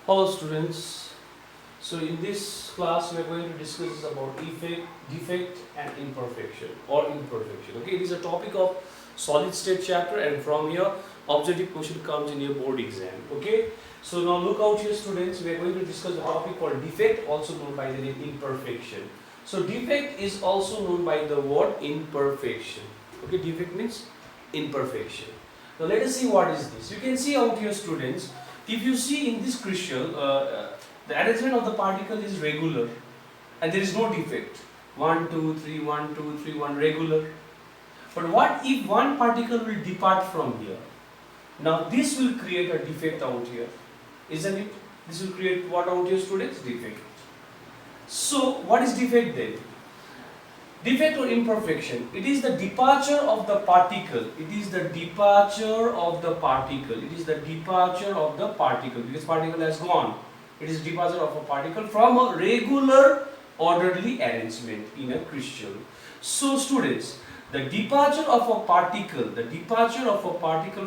Hello students. So in this class we are going to discuss about defect and imperfection or imperfection. Okay, it is a topic of solid state chapter, and from here objective question comes in your board exam. Okay, so now look out here students, we are going to discuss a topic called defect, also known by the name imperfection. So defect is also known by the word imperfection. Okay, defect means imperfection. Now let us see what is this. You can see out here students, if you see in this crystal, the arrangement of the particle is regular and there is no defect. 1, 2, 3, 1, 2, 3, 1, regular. But what if one particle will depart from here? Now this will create a defect out here, isn't it? This will create what out here students? Defect. So what is defect then? Defect or imperfection, it is the departure of the particle. It is the departure of the particle. It is the departure of the particle, because particle has gone. It is departure of a particle from a regular orderly arrangement in a crystal. So students, the departure of a particle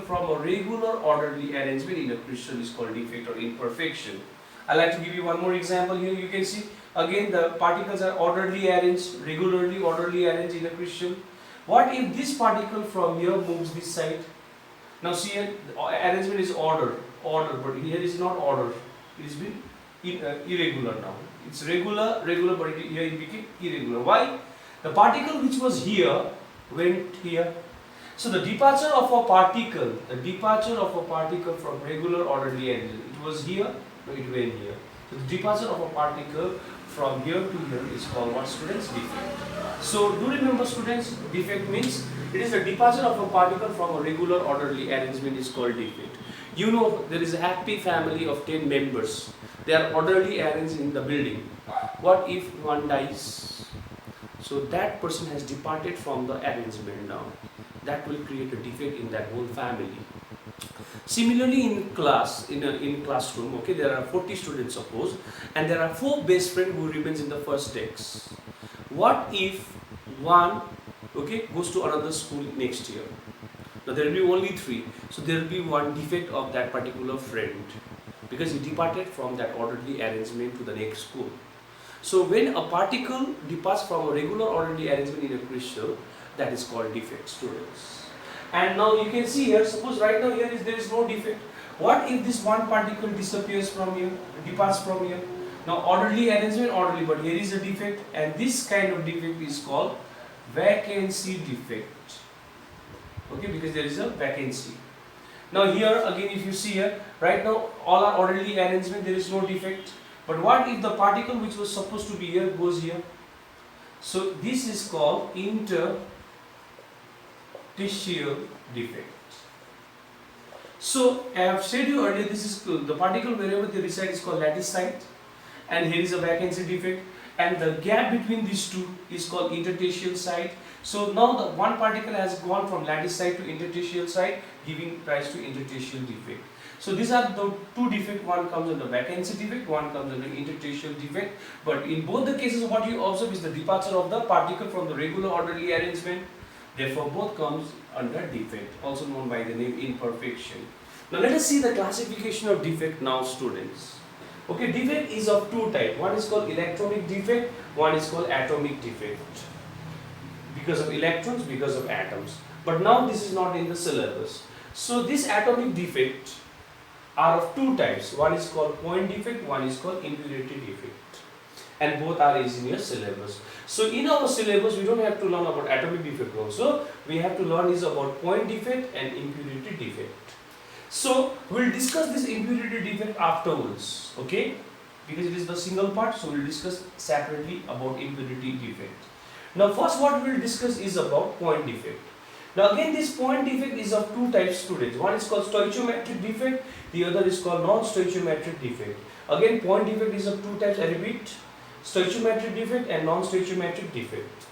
from a regular orderly arrangement in a crystal is called defect or imperfection. I like to give you one more example here. You can see again the particles are orderly arranged, regularly orderly arranged in a crystal. What if this particle from here moves this side? Now see here, the arrangement is order, but here is not order. It is been irregular now. It's regular, but here it became irregular. Why? The particle which was here went here. So the departure of a particle from regular orderly arrangement, it was here, it went here. So the departure of a particle from here to here is called what students? Defect. So do remember students, defect means it is the departure of a particle from a regular orderly arrangement is called defect. You know there is a happy family of 10 members. They are orderly arranged in the building. What if one dies? So that person has departed from the arrangement now. That will create a defect in that whole family. Similarly, in classroom, okay, there are 40 students suppose, and there are 4 best friends who remains in the first desk. What if one, okay, goes to another school next year? Now there will be only 3, so there will be one defect of that particular friend because he departed from that orderly arrangement to the next school. So when a particle departs from a regular orderly arrangement in a crystal, that is called defect, students. And now you can see here, suppose right now there is no defect. What if this one particle disappears from here, departs from here? Now orderly arrangement, orderly, but here is a defect, and this kind of defect is called vacancy defect. Okay, because there is a vacancy. Now here again, if you see here, right now all are orderly arrangement, there is no defect. But what if the particle which was supposed to be here goes here? So this is called interstitial defect. So I have said you earlier, this is the particle wherever they reside is called lattice site, and here is a vacancy defect, and the gap between these two is called interstitial site. So now the one particle has gone from lattice site to interstitial site, giving rise to interstitial defect. So these are the 2 defects, one comes under vacancy defect, one comes under interstitial defect. But in both the cases what you observe is the departure of the particle from the regular orderly arrangement. Therefore both comes under defect, also known by the name imperfection. Now let us see the classification of defect now students. Okay, defect is of 2 types. One is called electronic defect, one is called atomic defect. Because of electrons, because of atoms. But now this is not in the syllabus. So this atomic defect are of 2 types. One is called point defect, one is called impurity defect. And both are in your syllabus. So in our syllabus we don't have to learn about atomic defect also. We have to learn is about point defect and impurity defect. So we will discuss this impurity defect afterwards. Okay? Because it is the single part, so we will discuss separately about impurity defect. Now first what we will discuss is about point defect. Now again this point defect is of 2 types students. One is called stoichiometric defect, the other is called non-stoichiometric defect. Again point defect is of 2 types, I repeat, stoichiometric defect and non-stoichiometric defect.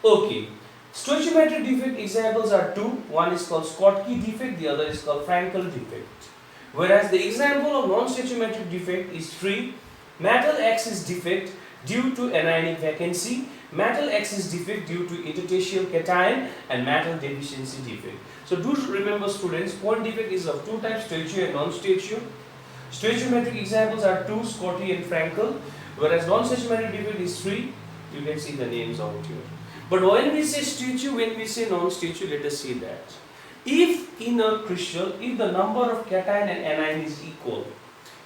Okay, stoichiometric defect examples are 2. One is called Schottky defect, the other is called Frankel defect. Whereas the example of non-stoichiometric defect is 3. Metal X is defect due to anionic vacancy, metal X is defect due to interstitial cation, and metal deficiency defect. So do remember students, point defect is of 2 types, stoichio and non-stoichio. Stoichiometric examples are 2, Scotty and Frankel, whereas non-stoichiometric defect is 3. You can see the names out here. But when we say stoichio, when we say non-stoichio, let us see that. If in a crystal, if the number of cation and anion is equal,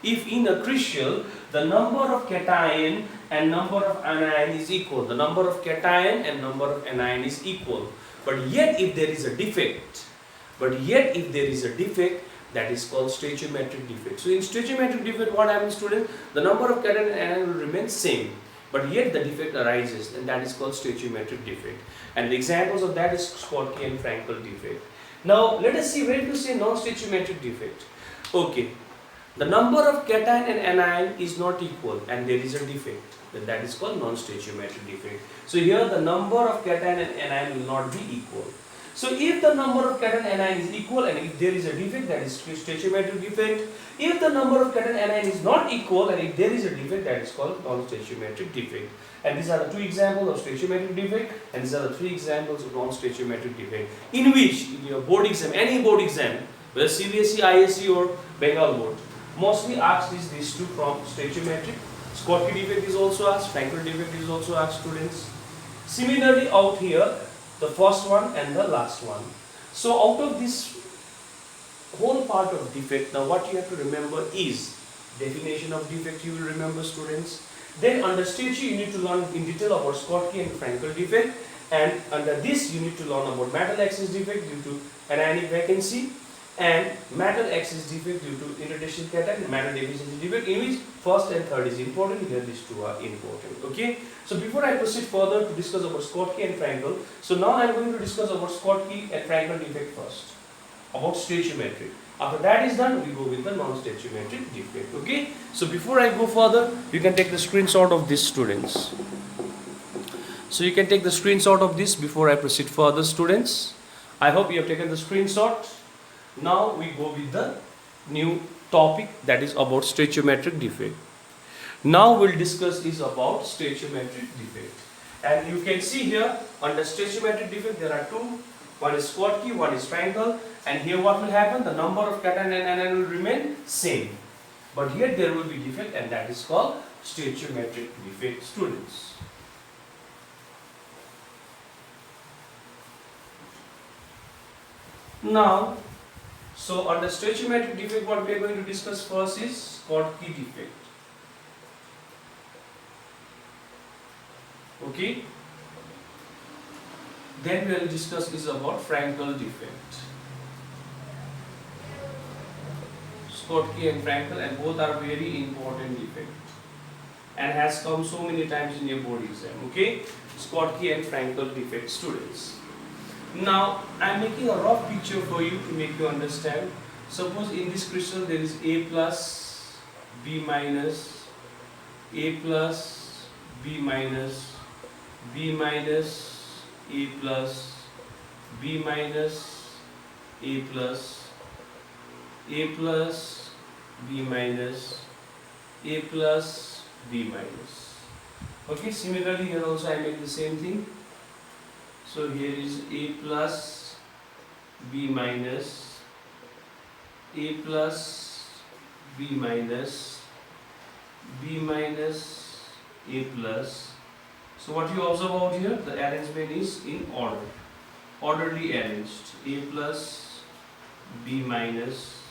if in a crystal the number of cation and number of anion is equal, the number of cation and number of anion is equal, but yet if there is a defect, that is called stoichiometric defect. So in stoichiometric defect, what happens, students? The number of cation and anion will remain same, but yet the defect arises, and that is called stoichiometric defect. And the examples of that is Schottky and Frankel defect. Now let us see when to say non-stoichiometric defect. Okay, the number of cation and anion is not equal and there is a defect, then that is called non-stoichiometric defect. So here the number of cation and anion will not be equal. So if the number of cation and anion is equal and if there is a defect, that is stoichiometric defect. If the number of cation and anion is not equal and if there is a defect, that is called non-stoichiometric defect. And these are the 2 examples of stoichiometric defect, and these are the 3 examples of non-stoichiometric defect, in which in your board exam, any board exam, whether CBSE, ISE or Bengal board, mostly asked is these 2 from stoichiometric. Schottky defect is also asked, Frankel defect is also asked, students. Similarly out here, the first one and the last one. So out of this whole part of defect, now what you have to remember is definition of defect, you will remember, students. Then under stoichio you need to learn in detail about Schottky and Frankel defect, and under this you need to learn about metal axis defect due to anionic vacancy, and metal axis defect due to interstitial cation, metal deficiency defect, in which first and third is important, here these 2 are important. Okay. So before I proceed further to discuss about Schottky and Frankel, so now I am going to discuss about Schottky and Frankel defect first, about stoichiometric. After that is done, we go with the non-stoichiometric defect. Okay. So before I go further, you can take the screenshot of this, students. So you can take the screenshot of this before I proceed further, students. I hope you have taken the screenshot. Now we go with the new topic, that is about stoichiometric defect. Now we'll discuss is about stoichiometric defect. And you can see here under stoichiometric defect there are 2. One is Schottky, one is Frankel. And here what will happen? The number of cation and anion will remain same. But here there will be defect, and that is called stoichiometric defect, students. Now, so under stoichiometric defect, what we are going to discuss first is Schottky defect. Okay. Then we will discuss is about Frankel defect. Schottky and Frankel, and both are very important defect and has come so many times in your board exam. Okay. Schottky and Frankel defect, students. Now I am making a rough picture for you to make you understand. Suppose in this crystal there is A plus, B minus, A plus, B minus, B minus, A plus, B minus, A plus, A plus, B minus, A plus, B minus. Okay, similarly here also I make the same thing. So here is A plus, B minus, A plus, B minus, B minus, A plus. So what you observe out here, the arrangement is in order, orderly arranged. A plus, B minus,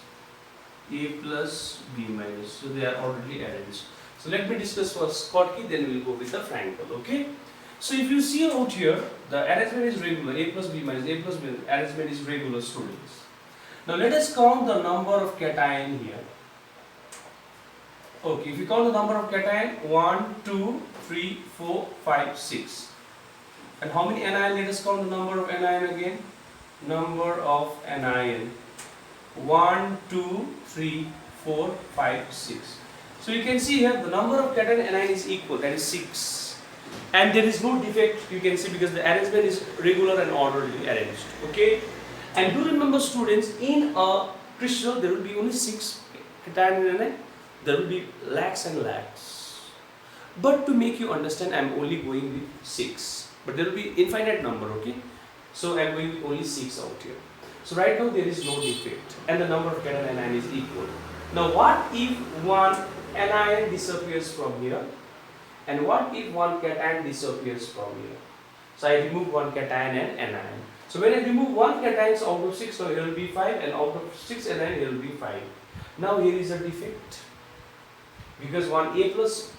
A plus, B minus. So they are orderly arranged. So let me discuss first Schottky, then we will go with the Frankel. Okay. So if you see out here, the arrangement is regular. A plus B minus, A plus B minus, arrangement is regular, students. Now let us count the number of cation here. Okay, if you count the number of cation, 1, 2, 3, 4, 5, 6. And how many anion? Let us count the number of anion again. Number of anion. 1, 2, 3, 4, 5, 6. So you can see here the number of cation and anion is equal, that is 6. And there is no defect, you can see, because the arrangement is regular and orderly arranged. Okay. And do remember, students, in a crystal there will be only 6 cation and anion. There will be lakhs and lakhs. But to make you understand, I am only going with 6. But there will be infinite number, okay? So I am going with only 6 out here. So right now there is no defect and the number of cation and anion is equal. Now what if one anion disappears from here, and what if one cation disappears from here? So I remove one cation and anion. So when I remove one cation out of 6, so here will be 5, and out of 6 anion here will be 5. Now here is a defect, because one A plus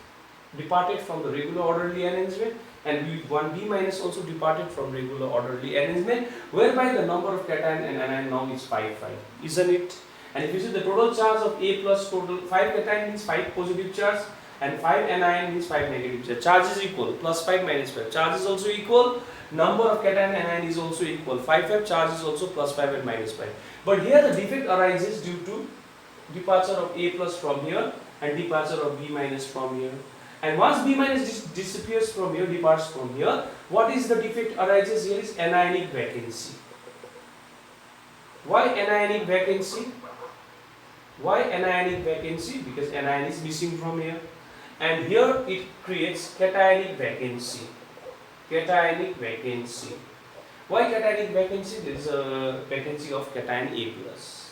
departed from the regular orderly arrangement, and one B minus also departed from regular orderly arrangement, whereby the number of cation and anion now is 5, 5, isn't it? And if you see the total charge of A plus total 5 cation means 5 positive charge, and 5 anion means 5 negative charge. Charge is equal, plus 5 minus 5. Charge is also equal, number of cation and anion is also equal. 5, 5, charge is also plus 5 and minus 5. But here the defect arises due to departure of A plus from here and departure of B minus from here. And once B minus disappears from here, departs from here, what is the defect arises here is anionic vacancy. Why anionic vacancy? Why anionic vacancy? Because anion is missing from here. And here it creates cationic vacancy. Cationic vacancy. Why cationic vacancy? There is a vacancy of cation A plus.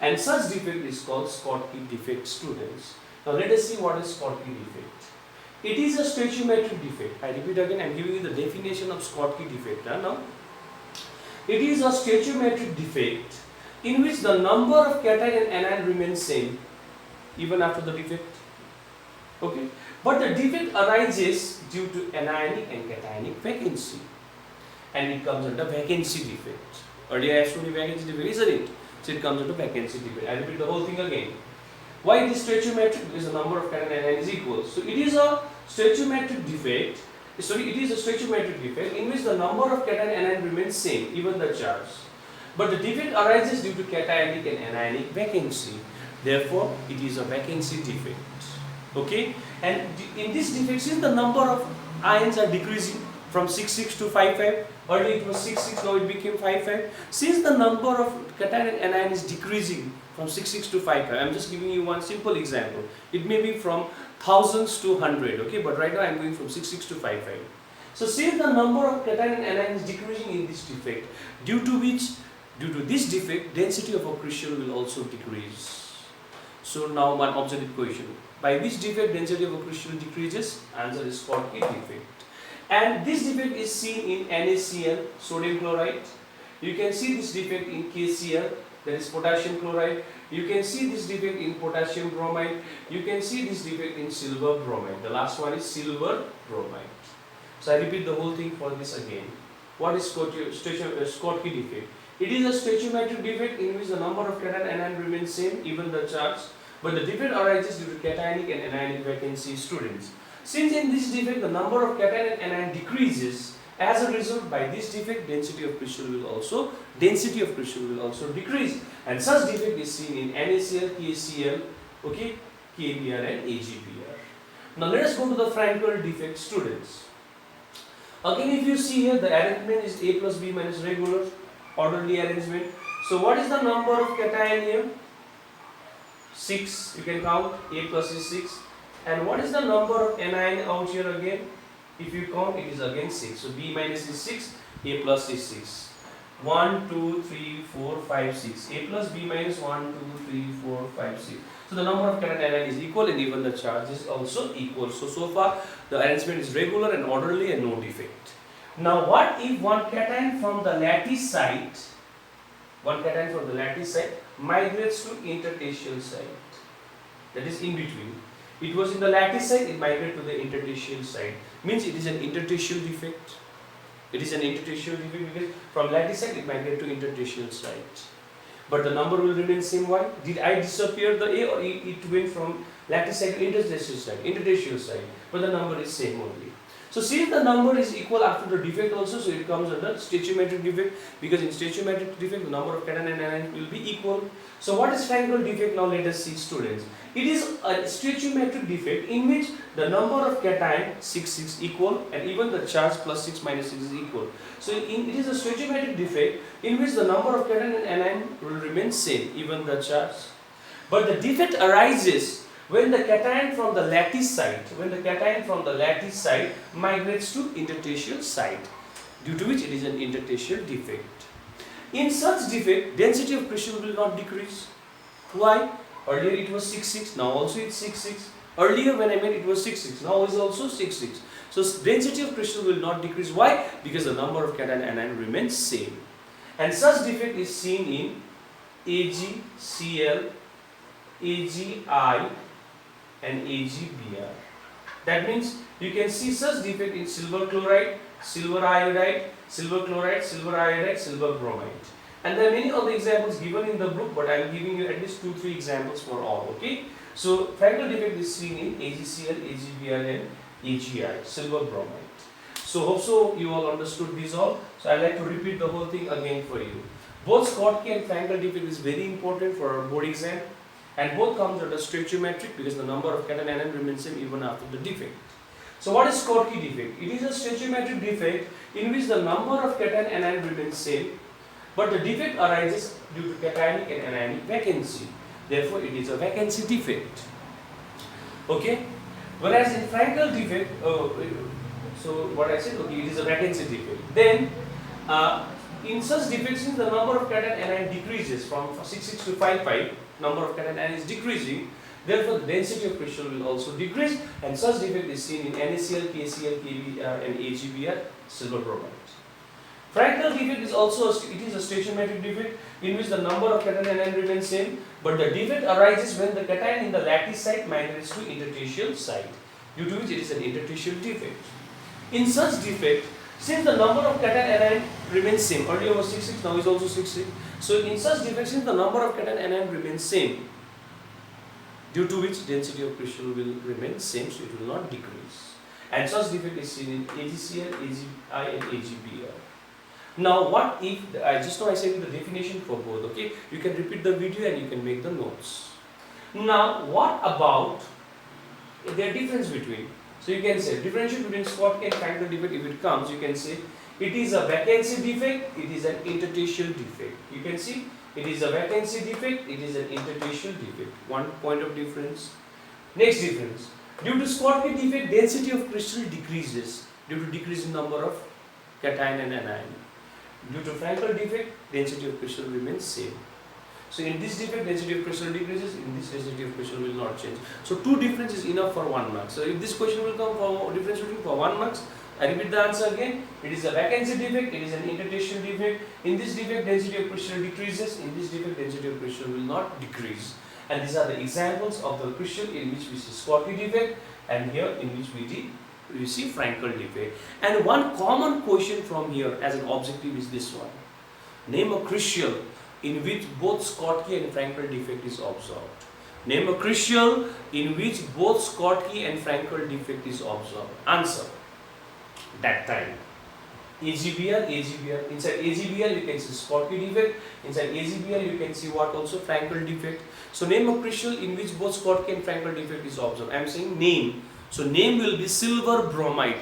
And such defect is called Schottky defect, students. Now let us see what is Schottky defect. It is a stoichiometric defect. I repeat again, I am giving you the definition of Schottky defect. Now, it is a stoichiometric defect in which the number of cation and anion remains same even after the defect. Okay, but the defect arises due to anionic and cationic vacancy, and it comes under vacancy defect. Earlier I showed you vacancy defect, isn't it? So it comes under vacancy defect. I repeat the whole thing again. Why it is stoichiometric? Because the number of cation and anion is equal. So it is a stoichiometric defect. Sorry, it is a stoichiometric defect in which the number of cation and anion remains same, even the charge. But the defect arises due to cationic and anionic vacancy. Therefore, it is a vacancy defect. Okay, and in this defect, since the number of ions are decreasing from 6, 6 to 5, 5, earlier it was 6, 6, now it became 5, 5. Since the number of cation and anion is decreasing from 6, 6 to 5, 5, I am just giving you one simple example. It may be from thousands to 100, okay, but right now I am going from 6, 6 to 5, 5. So since the number of cation and anion is decreasing in this defect, due to this defect, density of a crystal will also decrease. So now one observed question. By which defect density of a crystal decreases? Answer is Schottky defect. And this defect is seen in NaCl, sodium chloride. You can see this defect in KCl, that is potassium chloride. You can see this defect in potassium bromide. You can see this defect in silver bromide. The last one is silver bromide. So I repeat the whole thing for this again. What is Schottky defect? It is a stoichiometric defect in which the number of cation and anion remains same, even the charge. But the defect arises due to cationic and anionic vacancy, students. Since in this defect the number of cation and anion decreases, as a result, by this defect density of crystal will also decrease, and such defect is seen in NaCl, KCl, okay, KBr and AgBr. Now let us go to the Frankel defect, students. Again, if you see here, the arrangement is A plus B minus regular orderly arrangement. So what is the number of cation here? 6, you can count. A plus is 6. And what is the number of anion out here again? If you count, it is again 6. So B minus is 6, A plus is 6. 1, 2, 3, 4, 5, 6. A plus B minus 1, 2, 3, 4, 5, 6. So the number of cation and anion is equal, and even the charge is also equal. So far the arrangement is regular and orderly and no defect. Now what if one cation from the lattice site, migrates to intertertial site, that is in between. It was in the lattice site, it migrated to the intertertial site. Means it is an intertertial defect. It is an intertertial defect because from lattice site it migrated to intertertial site. But the number will remain same. Why? Did I disappear the A, or it went from lattice site to intertertial site? But the number is same only. So since the number is equal after the defect also, so it comes under stoichiometric defect, because in stoichiometric defect the number of cation and anion will be equal. So what is Frankel defect? Now let us see, students. It is a stoichiometric defect in which the number of cation 6, 6 equal, and even the charge plus 6 minus 6 is equal. So it is a stoichiometric defect in which the number of cation and anion will remain same, even the charge. But the defect arises when the cation from the lattice site, migrates to intertertial site, due to which it is an intertertial defect. In such defect, density of crystal will not decrease. Why? Earlier it was 6,6, now also it's 6,6. Earlier when I made it was 6,6, now it's also 6,6. So density of crystal will not decrease. Why? Because the number of cation anion remains same. And such defect is seen in AgCl, Agi and AgBr. That means you can see such defect in silver chloride, silver iodide, silver chloride, silver iodide, silver bromide. And there are many other examples given in the book, but I am giving you at least 2-3 examples for all. Okay. So Frankel defect is seen in AgCl, AgBr and Agi, silver bromide. So hope so you all understood these all. So I like to repeat the whole thing again for you. Both Schottky and Frankel defect is very important for our board exam, and both comes under stoichiometric because the number of cation anion remains same even after the defect. So what is Schottky defect? It is a stoichiometric defect in which the number of cation anion remains same, but the defect arises due to cationic and anionic vacancy. Therefore, it is a vacancy defect. Okay. Whereas in Frankel defect, so what I said, okay, it is a vacancy defect. Then, in such defects, since the number of cation anion decreases from 6,6 to 5,5, number of cation anion is decreasing. Therefore, the density of crystal will also decrease, and such defect is seen in NaCl, KCl, KBr, and AgBr, silver bromide. Frankel defect is also it is a stoichiometric defect in which the number of cation anion remains same, but the defect arises when the cation in the lattice site migrates to interstitial site, due to which it is an interstitial defect. In such defect, since the number of cation anion remains same, earlier was 6,6, now is also 6,6. So in such defect, since the number of cation anion remains same, due to which density of crystal will remain same, so it will not decrease. And such defect is seen in AgCl, Agi and AgBr. Now what if, just now I said the definition for both, okay? You can repeat the video and you can make the notes. Now what about the difference between? So you can say differentiate between Schottky and Frankel defect. If it comes, you can say it is a vacancy defect, it is an interstitial defect. You can see it is a vacancy defect, it is an interstitial defect. One point of difference. Next difference. Due to Schottky defect, density of crystal decreases due to decrease in number of cation and anion. Due to Frankel defect, density of crystal remains same. So in this defect, density of crystal decreases, in this density of crystal will not change. So two difference is enough for 1 mark. So if this question will come for difference between for 1 mark, I repeat the answer again. It is a vacancy defect, it is an interstitial defect. In this defect, density of crystal decreases, in this defect, density of crystal will not decrease. And these are the examples of the crystal in which we see Schottky defect, and here in which we see Frankel defect. And one common question from here as an objective is this one. Name a crystal in which both Schottky and Frankel defect is observed. Name a crystal in which both Schottky and Frankel defect is observed. Answer. That time. AgBr, AgBr. Inside AgBr you can see Schottky defect. Inside AgBr you can see what also? Frankel defect. So name a crystal in which both Schottky and Frankel defect is observed. I am saying name. So name will be silver bromide.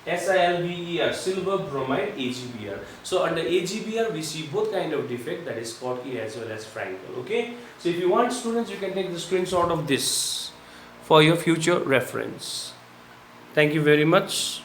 SiLver, silver bromide AgBr. So under AgBr we see both kind of defect, that is Schottky as well as Frankel. Okay. So if you want, students, you can take the screenshot of this for your future reference. Thank you very much.